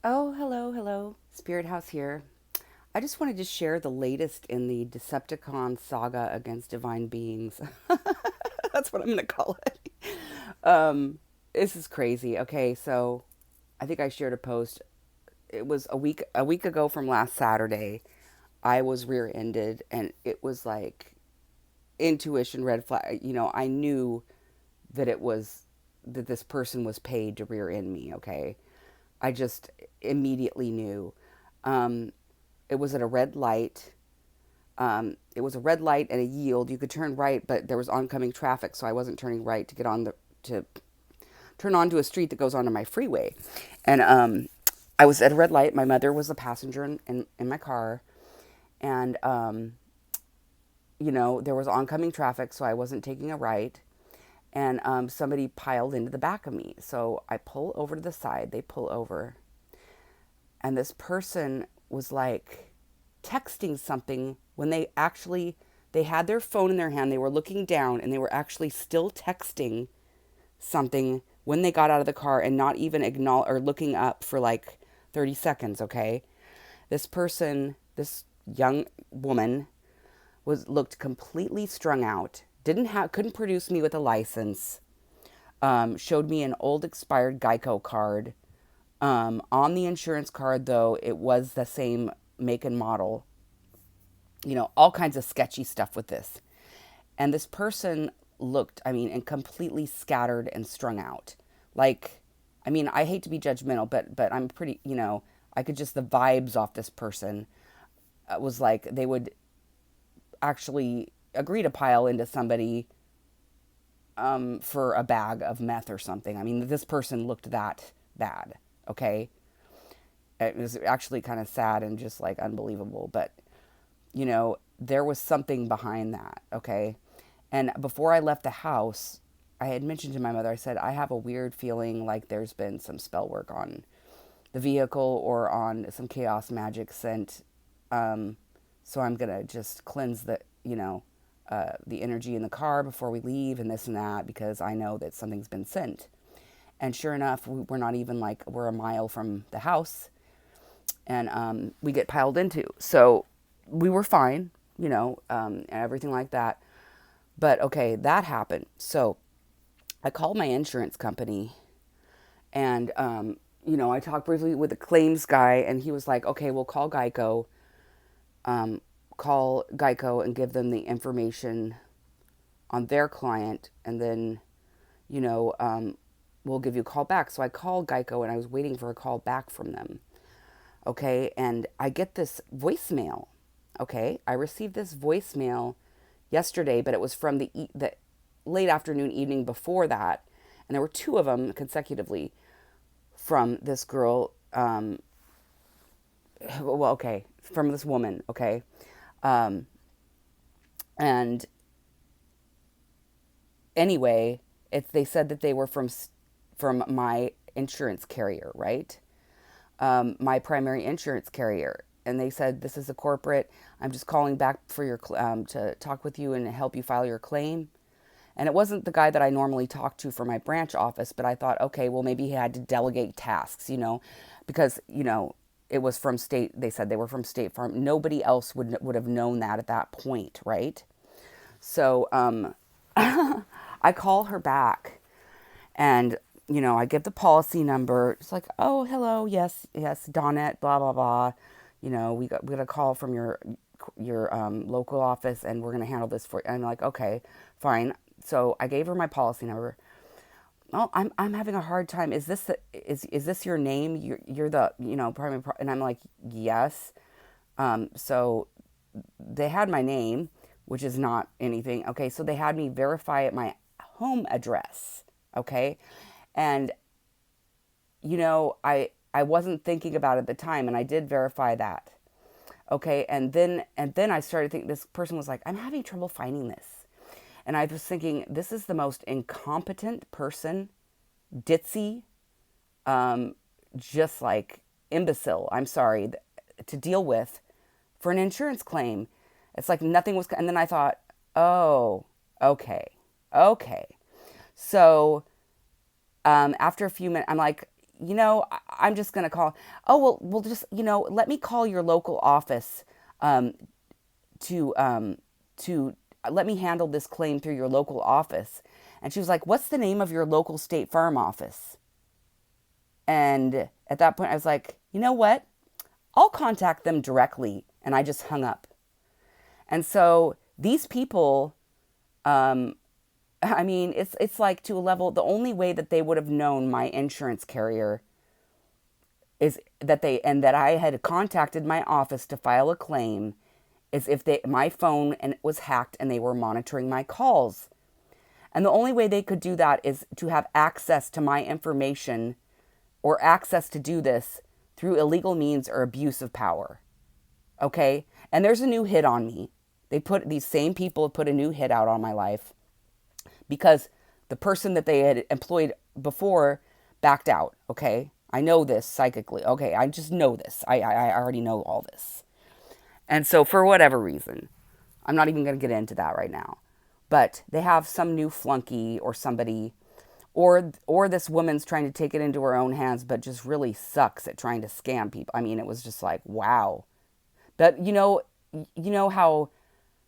Oh, hello, hello. Spirit House here. I just wanted to share the latest in the Decepticon saga against divine beings. That's what I'm going to call it. Um, this is crazy. Okay, so I think I shared a post. It was a week ago from last Saturday. I was rear-ended and it was like intuition red flag. I knew that that this person was paid to rear end me, okay? I just immediately knew. Um, it was at a red light. It was a red light and a yield. You could turn right, but there was oncoming traffic, so I wasn't turning right to get on to turn onto a street that goes onto my freeway. And I was at a red light. My mother was a passenger in my car, and there was oncoming traffic, so I wasn't taking a right. And somebody piled into the back of me, so I pull over to the side. They pull over, and this person was like texting something when they had their phone in their hand. They were looking down and they were actually still texting something when they got out of the car and not even acknowledge or looking up for like 30 seconds. Okay, this young woman looked completely strung out, couldn't produce me with a license, showed me an old expired Geico card. On the insurance card, though, it was the same make and model. All kinds of sketchy stuff with this. And this person looked, and completely scattered and strung out. Like, I hate to be judgmental, but I'm pretty, I could just the vibes off this person was like they would actually agree to pile into somebody for a bag of meth or something. This person looked that bad. Okay, it was actually kind of sad and just like unbelievable. But, there was something behind that. Okay. And before I left the house, I had mentioned to my mother, I said, I have a weird feeling like there's been some spell work on the vehicle or on some chaos magic sent. So I'm going to just cleanse the energy in the car before we leave and this and that because I know that something's been sent. And sure enough, we're not even like, we're a mile from the house and we get piled into. So we were fine, and everything like that. But okay, that happened. So I called my insurance company and, I talked briefly with the claims guy and he was like, okay, we'll call Geico and give them the information on their client. And then, you know, um, we'll give you a call back. So I called Geico and I was waiting for a call back from them. Okay. And I get this voicemail. Okay. I received this voicemail yesterday, but it was from the late afternoon, evening before that. And there were two of them consecutively from this girl. Well, okay, from this woman. Okay. Um, and anyway, they said that they were from my insurance carrier, right? My primary insurance carrier. And they said, this is a corporate. I'm just calling back for to talk with you and help you file your claim. And it wasn't the guy that I normally talk to for my branch office, but I thought, okay, well, maybe he had to delegate tasks, because, it was from state. They said they were from State Farm. Nobody else would have known that at that point, right? So I call her back and, I give the policy number. It's like, oh, hello, yes, yes, Donette, blah, blah, blah. We got a call from your local office and we're going to handle this for you. And I'm like, okay, fine. So I gave her my policy number. Oh, I'm having a hard time. Is this your name? You're the, primary, and I'm like, yes. So they had my name, which is not anything. Okay, so they had me verify at my home address. Okay, and I wasn't thinking about it at the time, and I did verify that. Okay, and then I started thinking this person was like, I'm having trouble finding this, and I was thinking this is the most incompetent person, ditzy, just like imbecile. I'm sorry to deal with for an insurance claim. It's like nothing was, and then I thought, oh, okay, okay. So after a few minutes, I'm like, I'm just going to call. Oh, well, we'll just, let me call your local office um, to to let me handle this claim through your local office. And she was like, what's the name of your local State Farm office? And at that point, I was like, you know what? I'll contact them directly. And I just hung up. And so these people, I mean, it's like to a level, the only way that they would have known my insurance carrier is that I had contacted my office to file a claim is if my phone and was hacked and they were monitoring my calls. And the only way they could do that is to have access to my information or access to do this through illegal means or abuse of power. Okay? And there's a new hit on me. These same people have put a new hit out on my life because the person that they had employed before backed out. Okay? I know this psychically. Okay, I just know this. I already know all this. And so for whatever reason, I'm not even going to get into that right now. But they have some new flunky or somebody, or this woman's trying to take it into her own hands, but just really sucks at trying to scam people. I mean, it was just like, wow. But you know how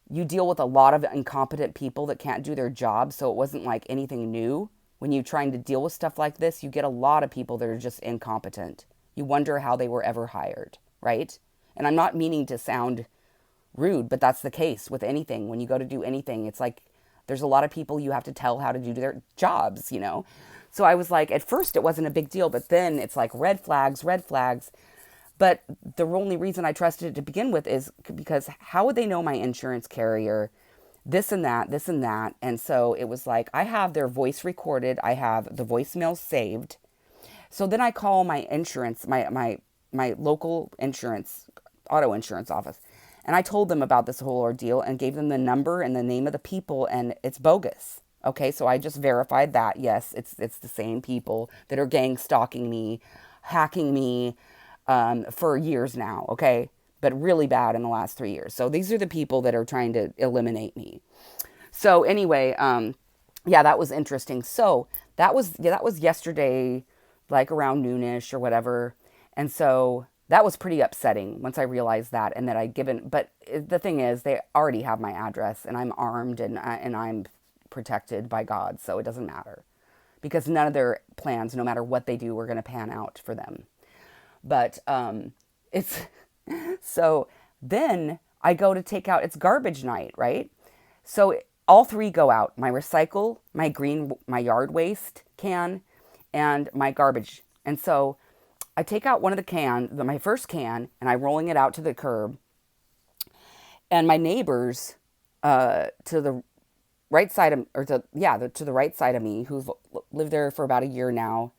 you deal with a lot of incompetent people that can't do their job, so it wasn't like anything new. When you're trying to deal with stuff like this, you get a lot of people that are just incompetent. You wonder how they were ever hired, right? And I'm not meaning to sound rude, but that's the case with anything. When you go to do anything, it's like there's a lot of people you have to tell how to do their jobs, So I was like, at first it wasn't a big deal, but then it's like red flags, red flags. But the only reason I trusted it to begin with is because how would they know my insurance carrier? This and that, this and that. And so it was like, I have their voice recorded. I have the voicemail saved. So then I call my insurance, my local insurance, auto insurance office. And I told them about this whole ordeal and gave them the number and the name of the people, and it's bogus. Okay, so I just verified that, yes, it's the same people that are gang stalking me, hacking me for years now, okay? But really bad in the last 3 years. So these are the people that are trying to eliminate me. So anyway, yeah, that was interesting. So that was yesterday, like around noonish or whatever. And so that was pretty upsetting once I realized that, and that I'd given, but the thing is, they already have my address, and I'm armed, and I'm protected by God, so it doesn't matter. Because none of their plans, no matter what they do, are going to pan out for them. But it's, so then I go to take out, it's garbage night, right? So all three go out, my recycle, my yard waste can, and my garbage. And so I take out one of the my first can, and I'm rolling it out to the curb. And my neighbors to the right side of, to the right side of me, who've lived there for about a year now,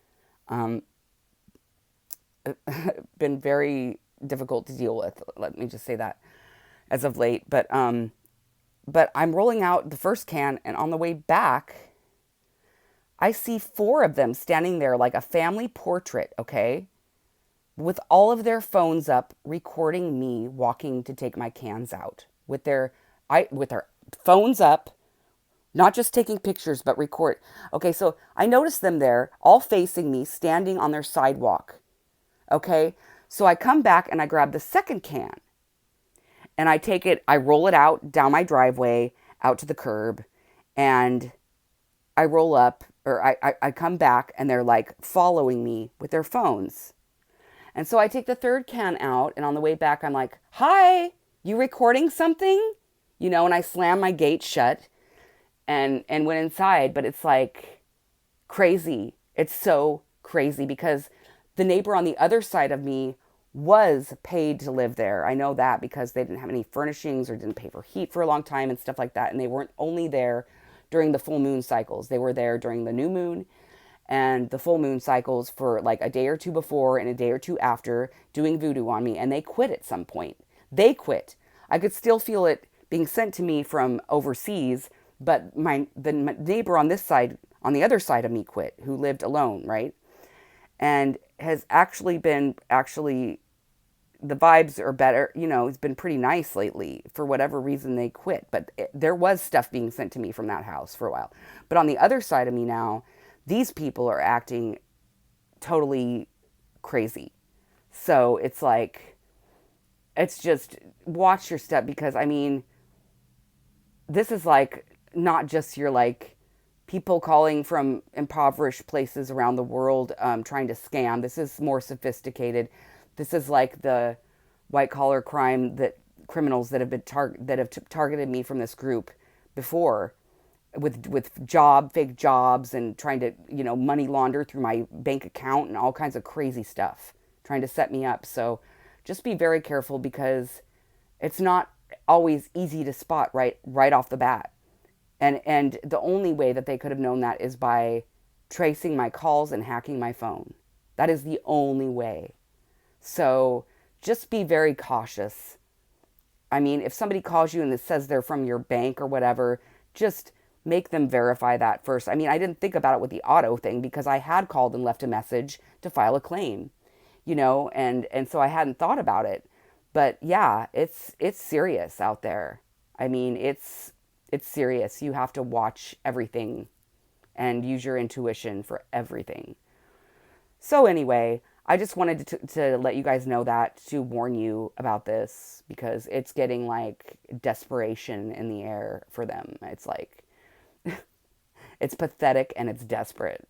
been very difficult to deal with. Let me just say that as of late. But I'm rolling out the first can, and on the way back, I see 4 of them standing there like a family portrait, okay? With all of their phones up, recording me walking to take my cans out with their phones up, not just taking pictures, but record. Okay, so I noticed them there, all facing me, standing on their sidewalk. Okay, so I come back and I grab the second can, and I take it, I roll it out down my driveway, out to the curb, and I roll up, or I come back, and they're like following me with their phones. And so I take the third can out, and on the way back, I'm like, hi, you recording something? And I slam my gate shut and went inside. But it's like crazy. It's so crazy because the neighbor on the other side of me was paid to live there. I know that because they didn't have any furnishings or didn't pay for heat for a long time and stuff like that. And they weren't only there during the full moon cycles. They were there during the new moon and the full moon cycles for like a day or two before and a day or two after, doing voodoo on me. And they quit at some point. They quit. I could still feel it being sent to me from overseas, but the neighbor on this side, on the other side of me, quit, who lived alone, right? And has actually been, the vibes are better, it's been pretty nice lately. For whatever reason, they quit. But there was stuff being sent to me from that house for a while. But on the other side of me now, these people are acting totally crazy. So it's like, it's just watch your step, because I mean, this is like not just your like people calling from impoverished places around the world, trying to scam. This is more sophisticated. This is like the white collar crime that criminals that have been targeted me from this group before, with fake jobs, and trying to, money launder through my bank account and all kinds of crazy stuff, trying to set me up. So just be very careful, because it's not always easy to spot right off the bat. And the only way that they could have known that is by tracing my calls and hacking my phone. That is the only way. So just be very cautious. I mean, if somebody calls you and it says they're from your bank or whatever, just make them verify that first. I mean, I didn't think about it with the auto thing, because I had called and left a message to file a claim, and so I hadn't thought about it. But yeah, it's serious out there. I mean, it's serious. You have to watch everything and use your intuition for everything. So anyway, I just wanted to let you guys know that, to warn you about this, because it's getting like desperation in the air for them. It's like, it's pathetic and it's desperate.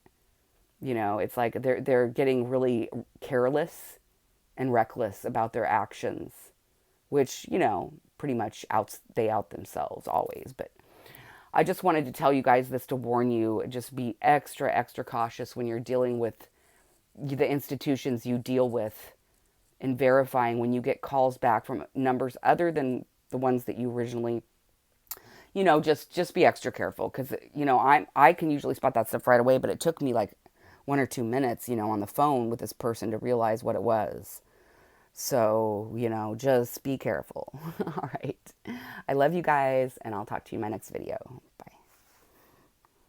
It's like they're getting really careless and reckless about their actions, which, pretty much they out themselves always. But I just wanted to tell you guys this to warn you. Just be extra, extra cautious when you're dealing with the institutions you deal with, and verifying when you get calls back from numbers other than the ones that you originally, just be extra careful, because, I can usually spot that stuff right away, but it took me like 1 or 2 minutes, on the phone with this person to realize what it was. So, just be careful. All right. I love you guys, and I'll talk to you in my next video. Bye.